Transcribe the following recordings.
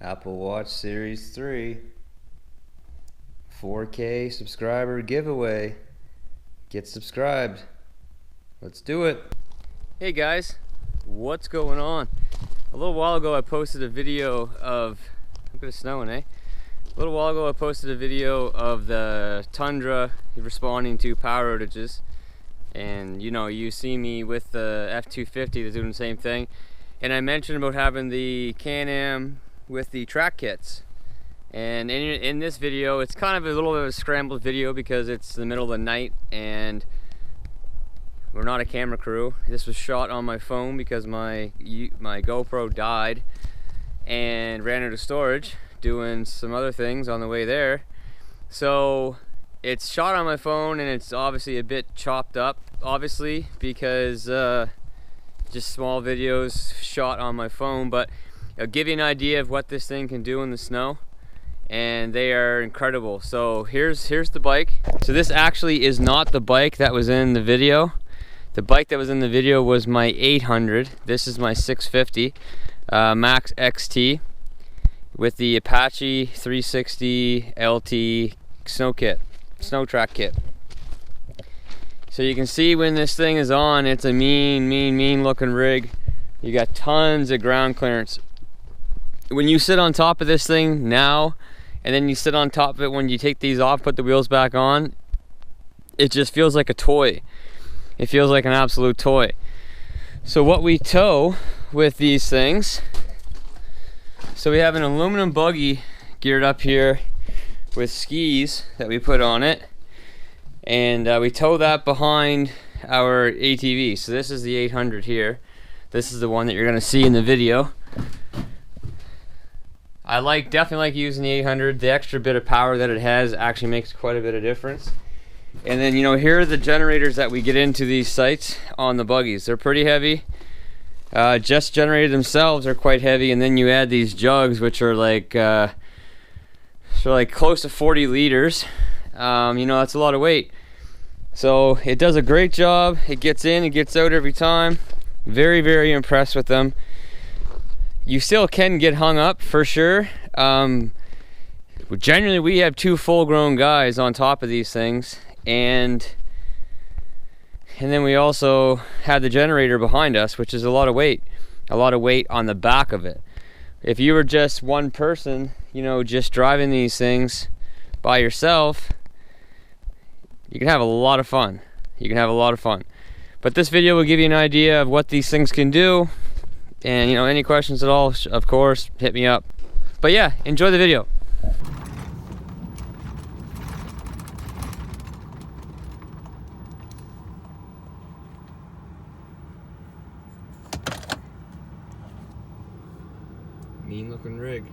Apple Watch Series 3 4K subscriber giveaway. Get subscribed. Let's do it. Hey guys, what's going on? A little while ago I posted a video of, a bit of snowing, eh? A little while ago I posted a video of the Tundra responding to power outages. And you know, you see me with the F250 that's doing the same thing. And I mentioned about having the Can Am with the track kits. And in this video, it's kind of a little bit of a scrambled video because it's the middle of the night and we're not a camera crew. This was shot on my phone because my GoPro died and ran out of storage doing some other things on the way there. So it's shot on my phone and it's obviously a bit chopped up, obviously, because just small videos shot on my phone, but it'll give you an idea of what this thing can do in the snow, and they are incredible. So here's the bike. So this actually is not the bike that was in the video. The bike that was in the video was my 800. This is my 650 Max XT with the Apache 360 LT snow track kit. So you can see when this thing is on, it's a mean looking rig. You got tons of ground clearance. When you sit on top of this thing now, and then you sit on top of it when you take these off, put the wheels back on, it just feels like a toy. It feels like an absolute toy. So what we tow with these things, so we have an aluminum buggy geared up here with skis that we put on it, and we tow that behind our ATV. So this is the 800 here. This is the one that you're gonna see in the video. I definitely like using the 800. The extra bit of power that it has actually makes quite a bit of difference. And then, you know, here are the generators that we get into these sites on the buggies. They're pretty heavy. Just generated themselves are quite heavy, and then you add these jugs, which are like close to 40 liters. You know, that's a lot of weight. So it does a great job. It gets in, it gets out every time. Very impressed with them. You still can get hung up for sure. Generally we have two full-grown guys on top of these things, and then we also have the generator behind us, which is a lot of weight on the back of it. If you were just one person, you know, just driving these things by yourself, you can have a lot of fun. But this video will give you an idea of what these things can do. And, you know, any questions at all, of course, hit me up. But yeah, enjoy the video. Mean looking rig.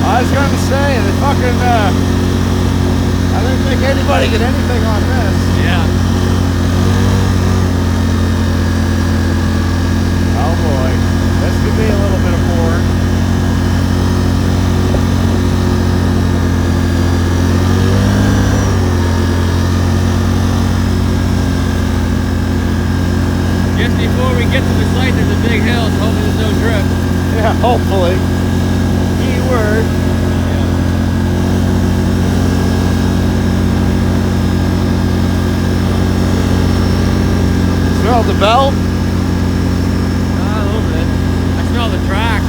I was going to say, the fucking, I don't think anybody get anything on this. Yeah. Oh boy, this could be a little bit of porn. Just before we get to the site, there's a big hill, so hopefully there's no drift. Yeah, hopefully. Keyword. Smell the belt? A little bit. I smell the tracks.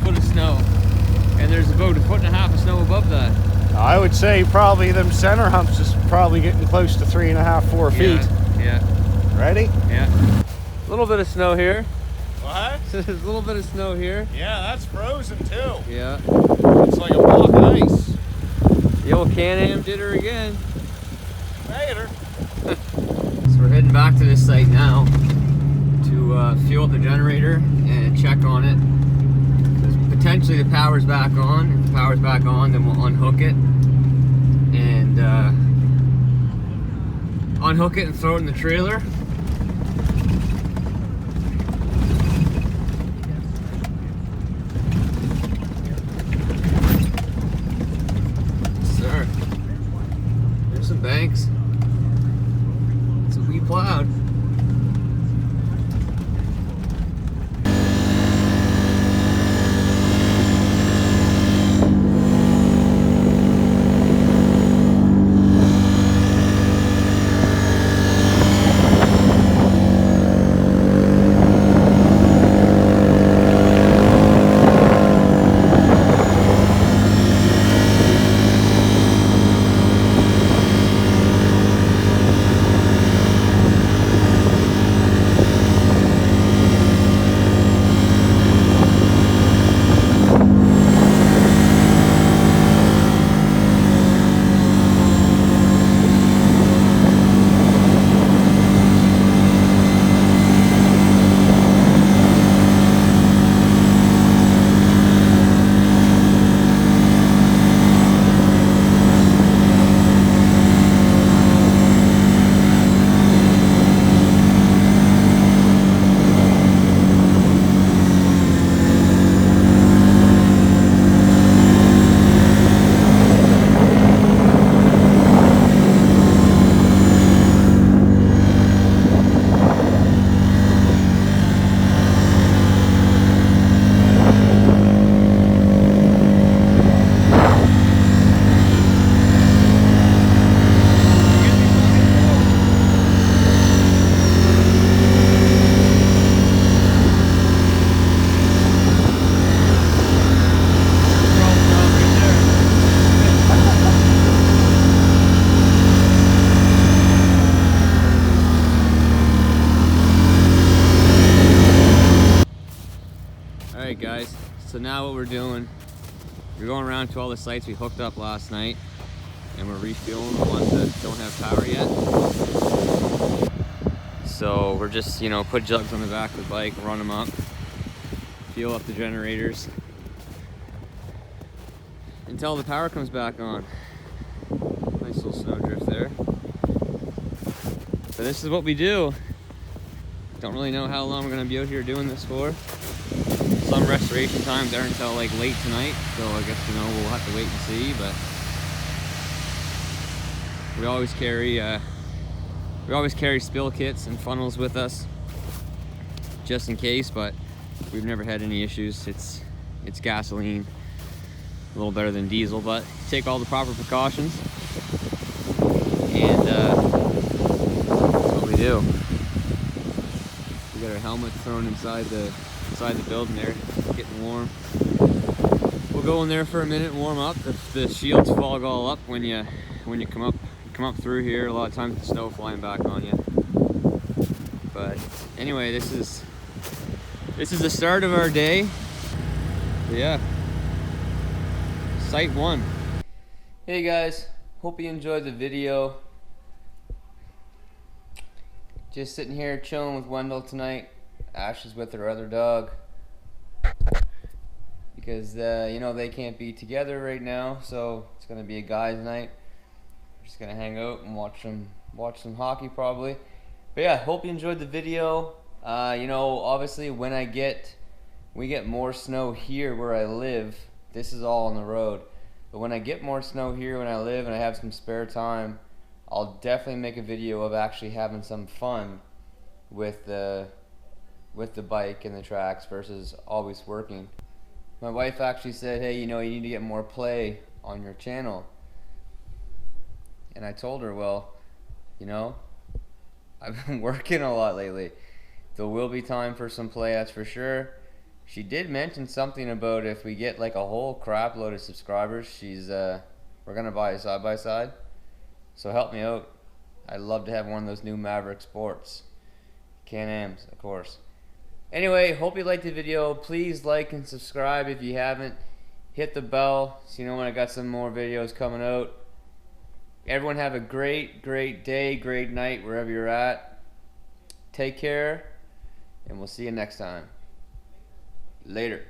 foot of snow, and there's about 1.5 foot of snow above that. I would say probably them center humps is probably getting close to 3.5, 4 feet. Yeah. Ready? Yeah. A little bit of snow here. What? There's a little bit of snow here. Yeah, that's frozen too. Yeah. It's like a block of ice. The old Can Am did her again. Later. So we're heading back to this site now to fuel up the generator and check on it. Because potentially the power's back on. If the power's back on, then we'll unhook it and throw it in the trailer. Sir, there's some banks. It's a wee plowed. Alright guys, so now what we're doing, we're going around to all the sites we hooked up last night and we're refueling the ones that don't have power yet. So we're just, you know, put jugs on the back of the bike, run them up, fuel up the generators until the power comes back on. Nice little snowdrift there. So this is what we do. Don't really know how long we're going to be out here doing this for. Some restoration times aren't until like late tonight, so I guess, you know, we'll have to wait and see, but we always carry spill kits and funnels with us just in case, but we've never had any issues. It's gasoline, a little better than diesel, but take all the proper precautions and that's what we do. We got our helmets thrown inside the building there, getting warm. We'll go in there for a minute, warm up. The shields fog all up when you come up through here. A lot of times the snow flying back on you. But anyway, this is the start of our day. But yeah, site 1. Hey guys, hope you enjoyed the video. Just sitting here chilling with Wendell tonight. Ash is with her other dog because you know, they can't be together right now, so it's gonna be a guys' night. We're just gonna hang out and watch some hockey probably. But yeah, hope you enjoyed the video. You know, obviously when we get more snow here where I live, this is all on the road, but when I get more snow here when I live and I have some spare time, I'll definitely make a video of actually having some fun with the bike and the tracks versus always working. My wife actually said, hey, you know, you need to get more play on your channel. And I told her, well, you know, I've been working a lot lately. There will be time for some play, that's for sure. She did mention something about if we get like a whole crap load of subscribers, we're gonna buy a side by side. So help me out. I'd love to have one of those new Maverick Sports. Can Am's, of course. Anyway, hope you liked the video. Please like and subscribe if you haven't. Hit the bell so you know when I got some more videos coming out. Everyone have a great day, great night wherever you're at. Take care, and we'll see you next time. Later.